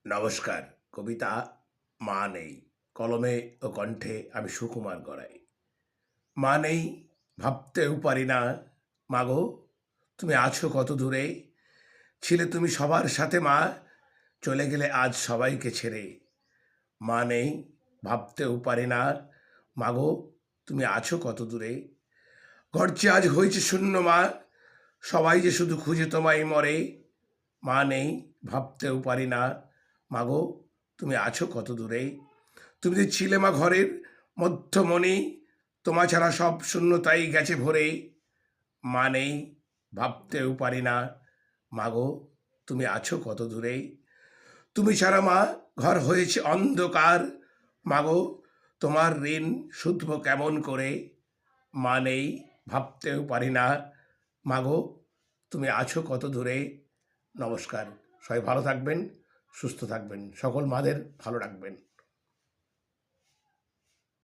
নমস্কার। কবিতা মা নেই। কলমে ও কণ্ঠে আমি সুকুমার গড়াই। মা নেই, ভাবতেও পারি না। মাগো, তুমি আছো কত দূরে? ছিলে তুমি সবার সাথে মা, চলে গেলে আজ সবাইকে ছেড়ে। মা নেই, ভাবতেও পারি না। মাগো, তুমি আছো কত দূরে? ঘর যে আজ হয়েছে শূন্য মা, সবাই যে শুধু খুঁজে তোমায় মরে। মা নেই, ভাবতেও পারি না। মাগো, তুমি আছো কত দূরে? তুমি যে ছিলে মা ঘরের মধ্যমণি, তোমা ছাড়া সব শূন্যতাই গেছে ভরে। মা নেই, ভাবতেও পারি না। মাগো, তুমি আছো কত দূরে? তুমি ছাড়া মা ঘর হয়েছে অন্ধকার। মাগো, তোমার ঋণ শুধবো কেমন করে? মা নেই, ভাবতেও পারি না। মাগো, তুমি আছো কত দূরে? নমস্কার। সবাই ভালো থাকবেন, সুস্থ থাকবেন। সকল মাদের ভালো রাখবেন।